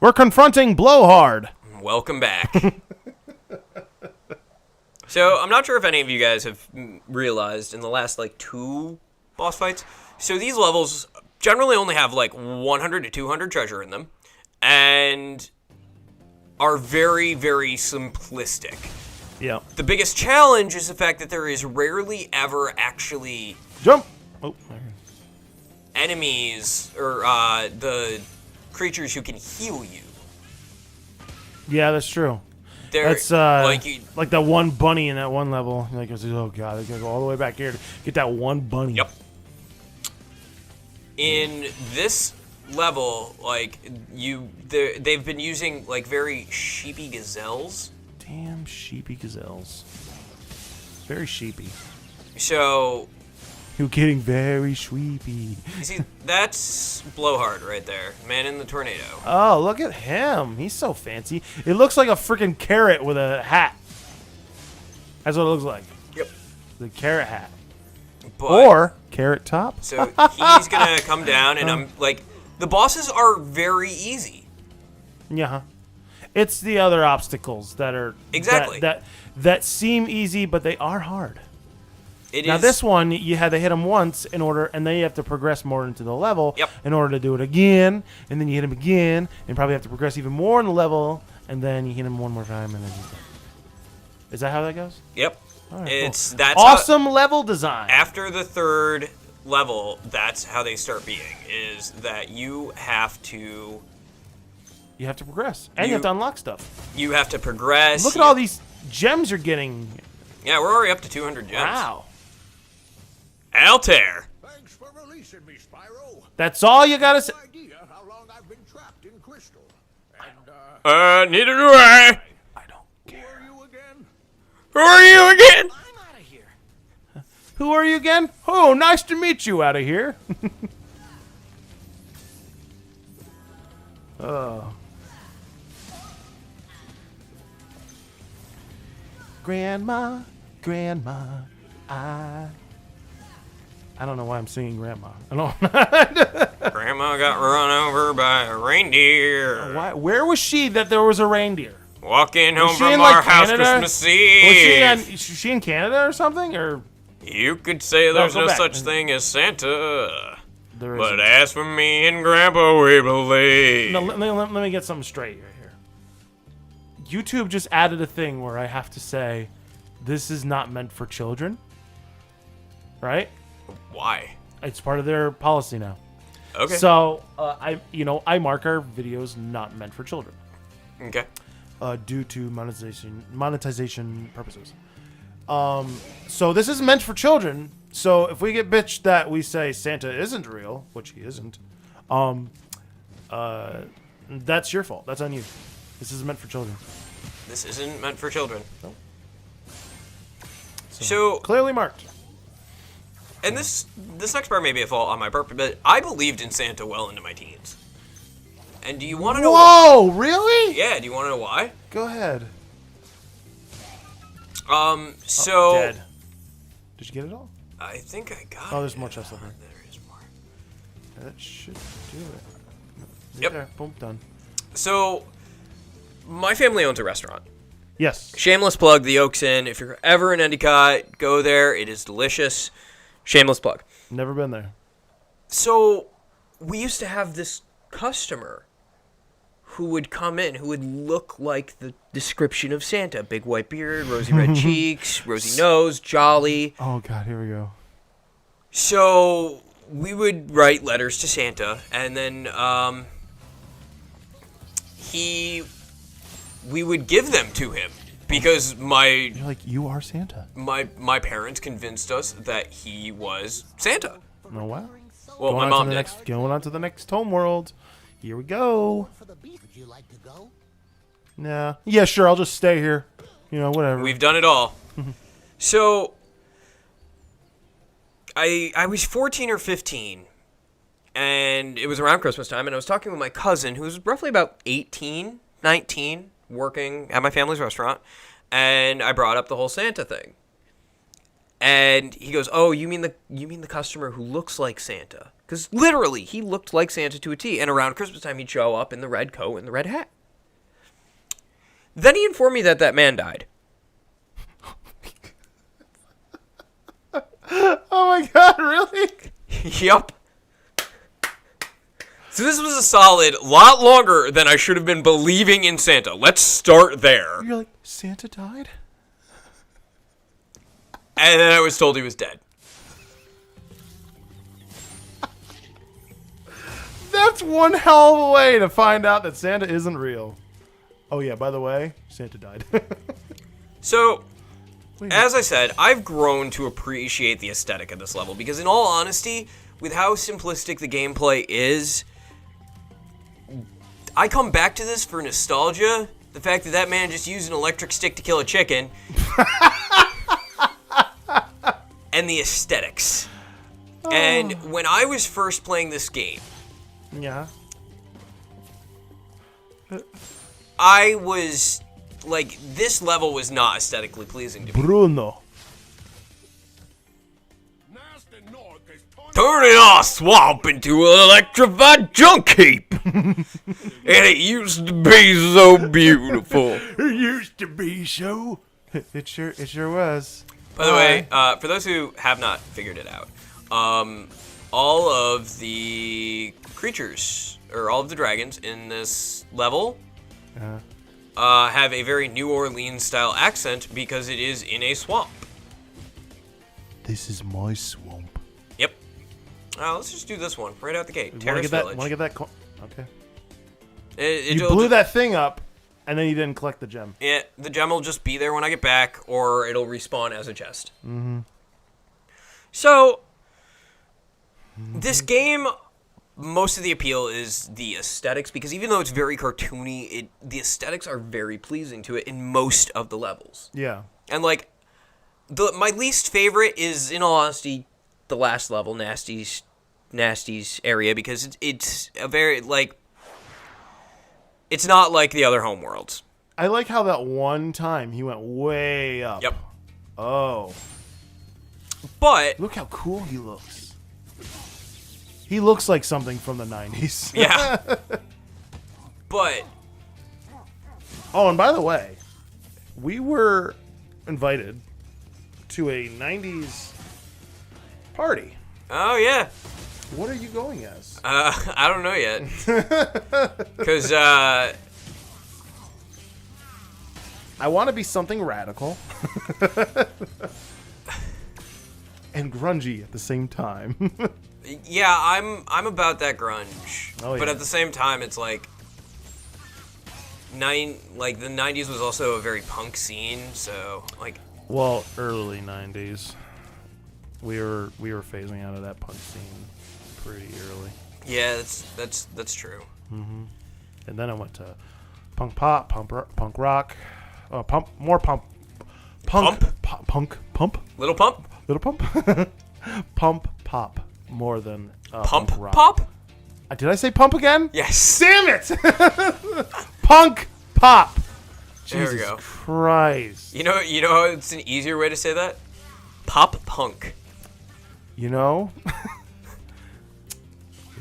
We're confronting Blowhard. Welcome back. So, I'm not sure if any of you guys have realized in the last, 2 boss fights. So, these levels generally only have, 100 to 200 treasure in them. And are very, very simplistic. Yeah. The biggest challenge is the fact that there is rarely ever actually... Jump! Oh, enemies, or the creatures who can heal you. yeah, that's true. That's like that one bunny in that one level. Like, oh god, I gotta go all the way back here to get that one bunny. Yep. In this level, they've been using very sheepy gazelles. Damn sheepy gazelles. Very sheepy. So. You're getting very sleepy. You see, that's Blowhard right there. Man in the tornado. Oh, look at him. He's so fancy. It looks like a freaking carrot with a hat. That's what it looks like. Yep. The carrot hat. But, or carrot top. So he's going to come down, and I'm the bosses are very easy. Yeah. It's the other obstacles that are... Exactly. That seem easy, but they are hard. Now this one, you had to hit him once and then you have to progress more into the level in order to do it again, and then you hit him again, and probably have to progress even more in the level, and then you hit him one more time, and then is that how that goes? Yep. Right, that's awesome level design. After the 3rd level, that's how they start being, is that you have to progress, and you have to unlock stuff. You have to progress. Look at all these gems you're getting. Yeah, we're already up to 200 gems. Wow. Altair. Thanks for releasing me, Spyro. That's all you gotta say. Idea how long I've been trapped in crystal. And, neither do I. I don't care. Who are you again? Who are you again? I'm out of here. Who are you again? Oh, nice to meet you out of here. Oh. Grandma, I don't know why I'm singing Grandma. I don't. Grandma got run over by a reindeer. Why? Where was she that there was a reindeer? Walking home from our house Canada? Christmas Eve. Was she in Canada or something? Or you could say there's no back. such thing as Santa. There but as for me and Grandpa, we believe. No, let me get something straight right here. YouTube just added a thing where I have to say, this is not meant for children. Right? Why? It's part of their policy now. Okay. So I mark our videos not meant for children. Okay. Due to monetization purposes. So this is meant for children. So if we get bitched that we say Santa isn't real, which he isn't, that's your fault. That's on you. This is meant for children. This isn't meant for children. Nope. So clearly marked. And this next part may be a fault on my part, but I believed in Santa well into my teens. And do you want to know Whoa, really? Yeah, do you want to know why? Go ahead. So... Dead. Did you get it all? I think I got it. Oh, there's more chests over here. There is more. That should do it. Yep. There. Boom, done. So, my family owns a restaurant. Yes. Shameless plug, the Oaks Inn. If you're ever in Endicott, go there. It is delicious. Shameless plug. Never been there. So, we used to have this customer who would come in, who would look like the description of Santa. Big white beard, rosy red cheeks, rosy nose, jolly. Oh, God, here we go. So, we would write letters to Santa, and then we would give them to him. Because You're like, you are Santa. My parents convinced us that he was Santa. Oh, wow. Well, my mom did. Going on to the next homeworld. Here we go. Would you like to go? Nah. Yeah, sure. I'll just stay here. You know, whatever. We've done it all. So, I was 14 or 15, and it was around Christmas time, and I was talking with my cousin, who was roughly about 18, 19, working at my family's restaurant, and I brought up the whole Santa thing. And he goes, "Oh, you mean the customer who looks like Santa?" Because literally, he looked like Santa to a T. And around Christmas time, he'd show up in the red coat and the red hat. Then he informed me that man died. Oh my God! Really? Yup. So this was a solid lot longer than I should have been believing in Santa. Let's start there. You're like, Santa died? And then I was told he was dead. That's one hell of a way to find out that Santa isn't real. Oh yeah, by the way, Santa died. So, Wait. as I said, I've grown to appreciate the aesthetic of this level because in all honesty, with how simplistic the gameplay is, I come back to this for nostalgia. The fact that man just used an electric stick to kill a chicken. And the aesthetics. Oh. And when I was first playing this game, yeah, I was like, this level was not aesthetically pleasing to me. Bruno. Turning our swamp into an electrified junk heap. And it used to be so beautiful. It used to be so. It sure was. By the way, for those who have not figured it out, all of the creatures, or all of the dragons in this level, have a very New Orleans style accent because it is in a swamp. This is my swamp. Yep. Let's just do this one right out the gate. Want Terrace Village. to get that? Okay. You blew that thing up, and then you didn't collect the gem. Yeah, the gem will just be there when I get back, or it'll respawn as a chest. Mm-hmm. So, this game, most of the appeal is the aesthetics, because even though it's very cartoony, the aesthetics are very pleasing to it in most of the levels. Yeah. And, like, my least favorite is, in all honesty, the last level, Nasty's area, because it's a very, like, it's not like the other homeworlds. I like how that one time he went way up. Yep. Oh. But look how cool he looks. He looks like something from the 90s. Yeah. But oh, and by the way, we were invited to a 90s party. Oh, yeah. What are you going as? I don't know yet. Because, I want to be something radical. And grungy at the same time. yeah, I'm about that grunge. Oh, yeah. But at the same time, it's like, the 90s was also a very punk scene, so, like... Well, early 90s. We were phasing out of that punk scene pretty early. Yeah, that's true. Mm-hmm. And then I went to punk pop, punk rock, pump, Little pump, pump pop more than pump punk rock. pop. Did I say pump again? Yes. Damn it! Punk pop. There Jesus we go. Christ. You know how it's an easier way to say that? Pop punk. You know? You're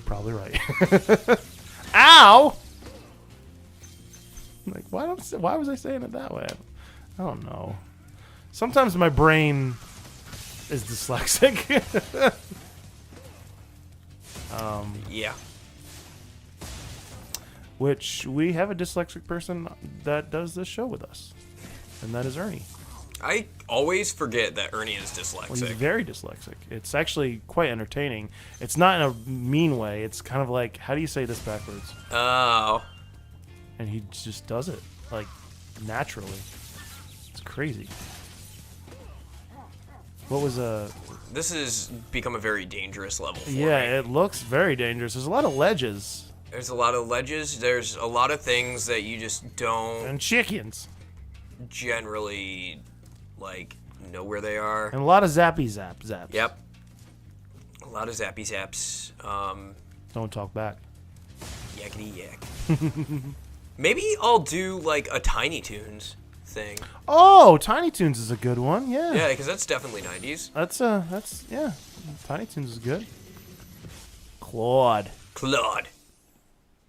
probably right. Ow! Like, why was I saying it that way? I don't know. Sometimes my brain is dyslexic. Yeah. Which we have a dyslexic person that does this show with us, and that is Ernie. I always forget that Ernie is dyslexic. Well, he's very dyslexic. It's actually quite entertaining. It's not in a mean way. It's kind of like, how do you say this backwards? Oh. And he just does it, like, naturally. It's crazy. What was This has become a very dangerous level for me. Yeah, it looks very dangerous. There's a lot of ledges. There's a lot of ledges. There's a lot of things that you just don't And chickens. generally, like, know where they are. And a lot of zappy zaps. Yep. A lot of zappy zaps. Don't talk back. Yakety yak. Maybe I'll do, like, a Tiny Toons thing. Oh, Tiny Toons is a good one. Yeah. Yeah, because that's definitely 90s. That's yeah. Tiny Toons is good. Claude.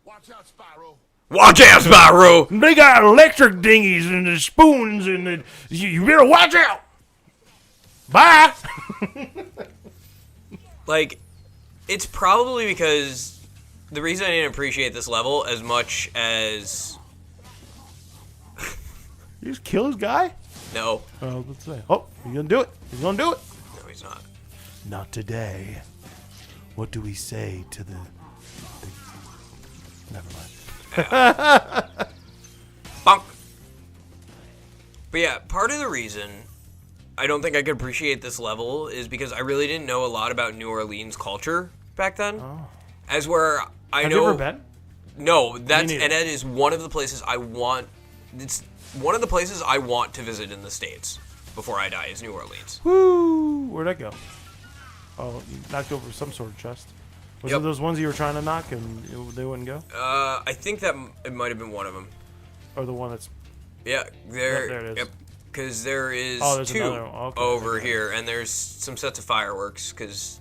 Watch out, Spyro. Watch out, Spyro! They got electric dinghies and the spoons and you better watch out. Bye. Like, it's probably because the reason I didn't appreciate this level as much as... You just kill his guy? No. Let's say. Oh, he's gonna do it. He's gonna do it. No, he's not. Not today. What do we say to the... Never mind. Bonk. But yeah, part of the reason I don't think I could appreciate this level is because I really didn't know a lot about New Orleans culture back then. Oh. As where I Have know... you ever been? No, and that neither. is one of the places I want... It's one of the places I want to visit in the States before I die is New Orleans. Woo! Where'd that go? Oh, you knocked over some sort of chest. Was it those ones you were trying to knock and they wouldn't go? I think that it might have been one of them. Or the one that's... Yeah, there. There it is. Yep. Because there is there's two another one. Okay, over okay. here, and there's some sets of fireworks because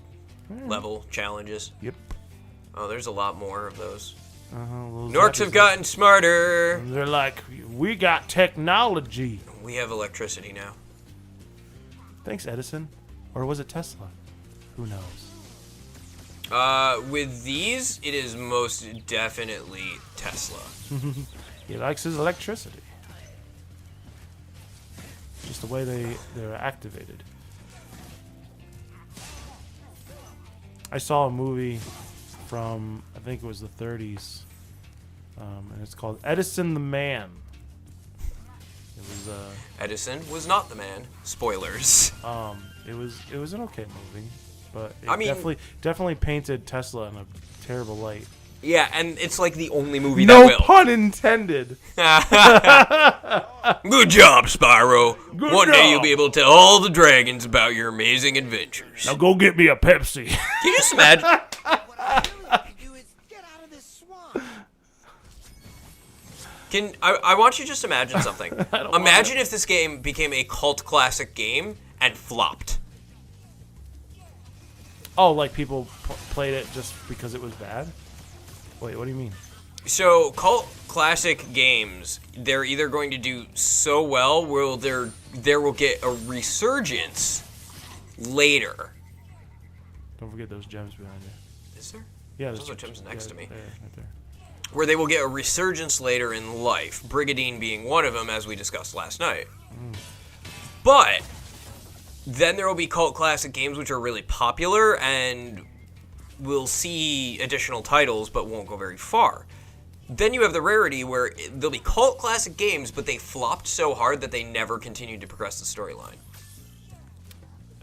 level challenges. Yep. Oh, there's a lot more of those. Those Norks have gotten smarter. They're like, we got technology. We have electricity now. Thanks, Edison. Or was it Tesla? Who knows? With these, it is most definitely Tesla. He likes his electricity. Just the way they're activated. I saw a movie from, I think it was the 30s, and it's called Edison the Man. It was Edison was not the man. Spoilers. it was an okay movie, but it I mean- definitely painted Tesla in a terrible light. Yeah, and it's like the only movie No that will. pun intended. Good job, Spyro. Good One day job. you'll be able to tell all the dragons about your amazing adventures. Now go get me a Pepsi. Can you just imagine? What I really need to do is get out of this swamp. I want you to just imagine something. Imagine if this game became a cult classic game and flopped. Oh, like people played it just because it was bad? Wait, what do you mean? So, cult classic games, they're either going to do so well where there will get a resurgence later. Don't forget those gems behind you. Is there? Yeah, Those are gems next to me. There, right there. Where they will get a resurgence later in life, Brigadine being one of them, as we discussed last night. But then there will be cult classic games which are really popular and will see additional titles but won't go very far. Then you have the rarity where there'll be cult classic games, but they flopped so hard that they never continued to progress the storyline.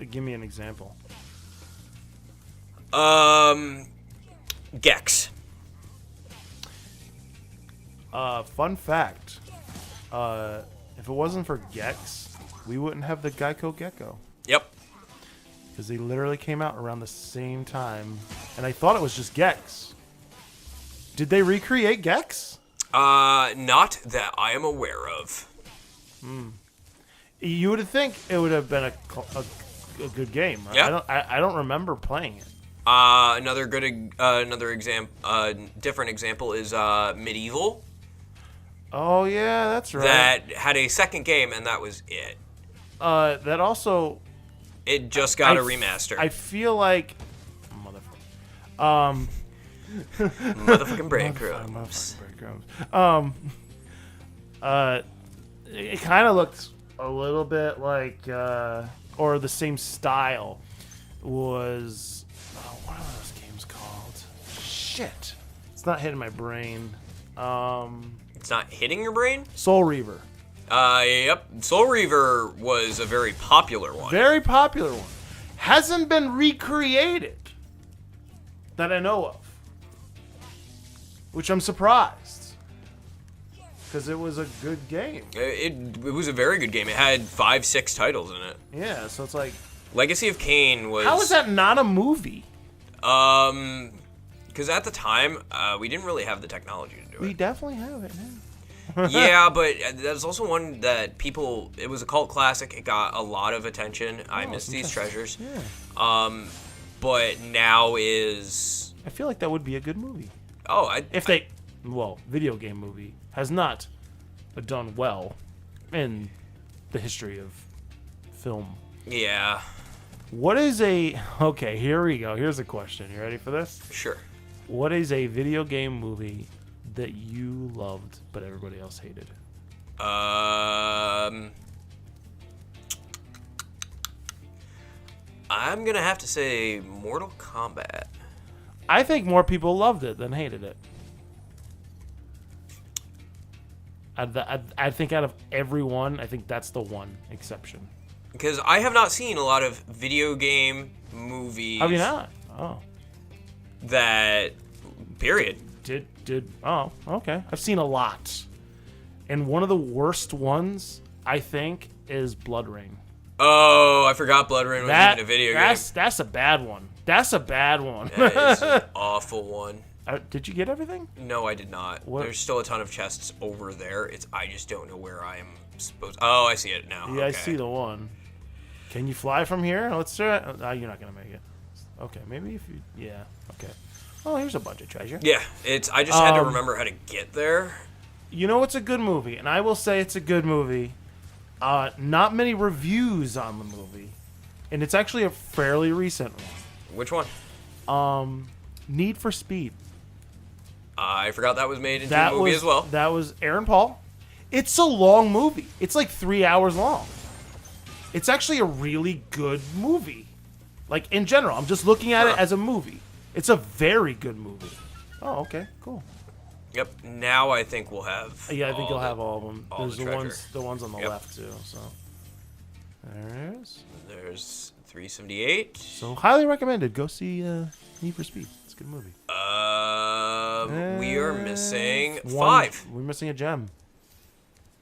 Give me an example. Gex. Fun fact. If it wasn't for Gex, we wouldn't have the Geico Gecko. Yep. Because they literally came out around the same time. And I thought it was just Gex. Did they recreate Gex? Not that I am aware of. You would think it would have been a good game. Right? Yeah. I don't remember playing it. Another different example is Medieval. Oh yeah, that's right. That had a second game, and that was it. That also. It just got a I remaster. I feel like, motherfucker. Motherfucking breadcrumbs. It kind of looked a little bit like, or the same style was. What are those games called? Shit, it's not hitting my brain. It's not hitting your brain? Soul Reaver. Yep. Soul Reaver was a very popular one. Very popular one. Hasn't been recreated that I know of. Which I'm surprised. Because it was a good game. It was a very good game. It had 5-6 titles in it. Yeah, so it's like... Legacy of Kain was... How is that not a movie? Because at the time, we didn't really have the technology to do We it. definitely have it now. Yeah, but there's also one that people. It was a cult classic. It got a lot of attention. I miss these treasures. Yeah. But now is. I feel like that would be a good movie. Oh, video game movie has not done well in the history of film. Yeah. What is a... Okay, here we go. Here's a question. You ready for this? Sure. What is a video game movie that you loved but everybody else hated? I'm gonna have to say Mortal Kombat. I think more people loved it than hated it. I think out of everyone, I think that's the one exception. Because I have not seen a lot of video game movies. Have you not? Oh. That, period. Oh, okay. I've seen a lot. And one of the worst ones, I think, is Blood Rain. Oh, I forgot Blood Rain was even a video game. That's a bad one. That's a bad one. That is an awful one. Did you get everything? No, I did not. What? There's still a ton of chests over there. I just don't know where I am supposed. Oh, I see it now. Yeah, okay. I see the one. Can you fly from here? Let's try it. You're not gonna make it. Okay, maybe if you. Yeah. Okay. Oh, here's a bunch of treasure. Yeah, I just had to remember how to get there. You know, it's a good movie, and I will say it's a good movie. Not many reviews on the movie, and it's actually a fairly recent one. Which one? Need for Speed. I forgot that was made into a movie as well. That was Aaron Paul. It's a long movie. It's like 3 hours long. It's actually a really good movie. Like, in general, I'm just looking at it as a movie. It's a very good movie. Oh, okay, cool. Yep. Now I think we'll have. Yeah, I think you'll have all of them. There's the ones on the left too. So there it is. There's 378. So highly recommended. Go see Need for Speed. It's a good movie. We are missing 5. We're missing a gem.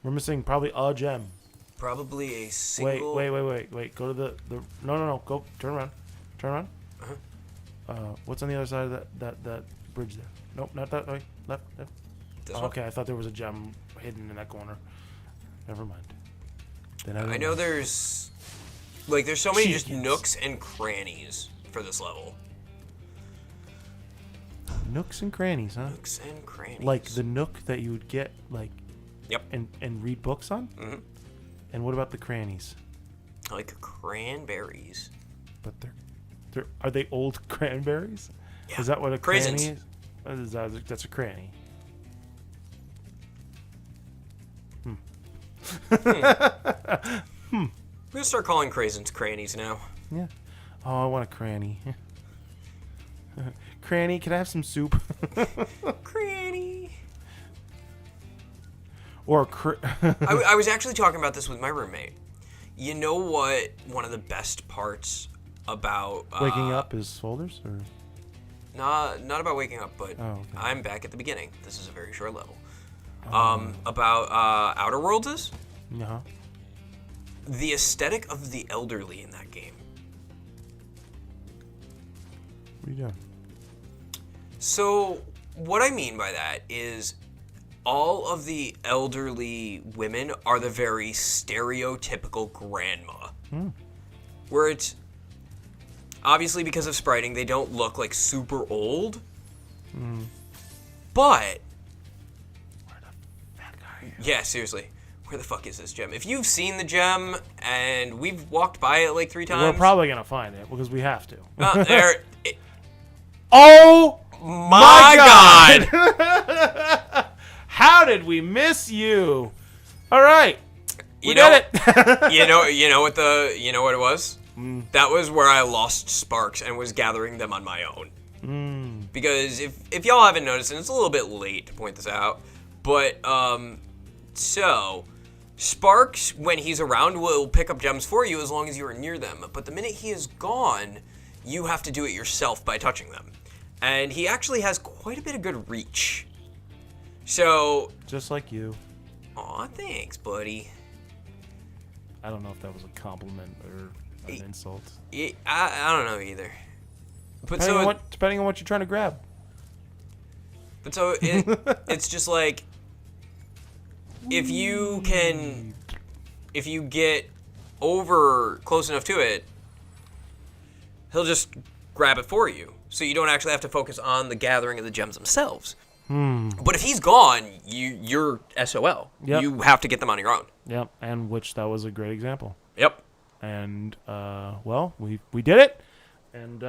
We're missing probably a gem. Probably a single. Wait. Go to the. No. Go. Turn around. What's on the other side of that bridge there? Nope, not that way. Left. This one? Okay, I thought there was a gem hidden in that corner. Never mind. Then I know there's so many just nooks and crannies for this level. Nooks and crannies, huh? Nooks and crannies. Like the nook that you would get, Yep. and read books on? Mm-hmm. And what about the crannies? Like cranberries. But they're are they old cranberries? Yeah. Is that what a Craisins. cranny is? That's a cranny. We're gonna start calling craisins crannies now. Yeah. Oh, I want a cranny. Cranny, can I have some soup? Cranny. Or I was actually talking about this with my roommate. You know what? One of the best parts about waking up is folders, or not about waking up, but okay. I'm back at the beginning. This is a very short level. About Outer Worlds is the aesthetic of the elderly in that game. What are you doing? So what I mean by that is all of the elderly women are the very stereotypical grandma. Where it's obviously because of spriting, they don't look like super old. But Where the fuck are you? yeah, seriously, where the fuck is this gem? If you've seen the gem and we've walked by it like 3 times, We're probably gonna find it because we have to. there. Oh My God! How did we miss you? All right, we know, did it. you know what it was? That was where I lost sparks and was gathering them on my own. Because if y'all haven't noticed, and it's a little bit late to point this out, but so Sparks, when he's around, will pick up gems for you as long as you are near them. But the minute he is gone, you have to do it yourself by touching them. And he actually has quite a bit of good reach. So Just like you. aw, thanks, buddy. I don't know if that was a compliment or an insult. I don't know either. But Depending on what you're trying to grab. it's just like if you get over close enough to it, he'll just grab it for you. So you don't actually have to focus on the gathering of the gems themselves. But if he's gone, you're SOL. Yep. You have to get them on your own. Yep, and which that was a great example. Yep. And well, we did it, and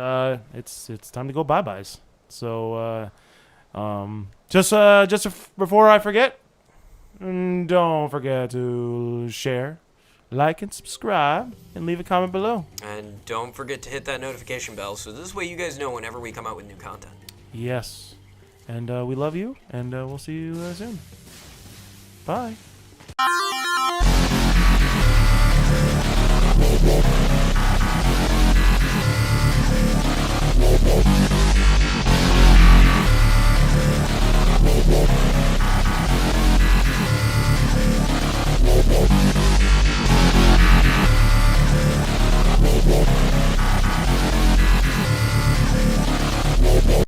it's time to go bye-byes. So just before I forget, don't forget to share, like, and subscribe, and leave a comment below. And don't forget to hit that notification bell so this way you guys know whenever we come out with new content. Yes. And we love you, and we'll see you soon. Bye.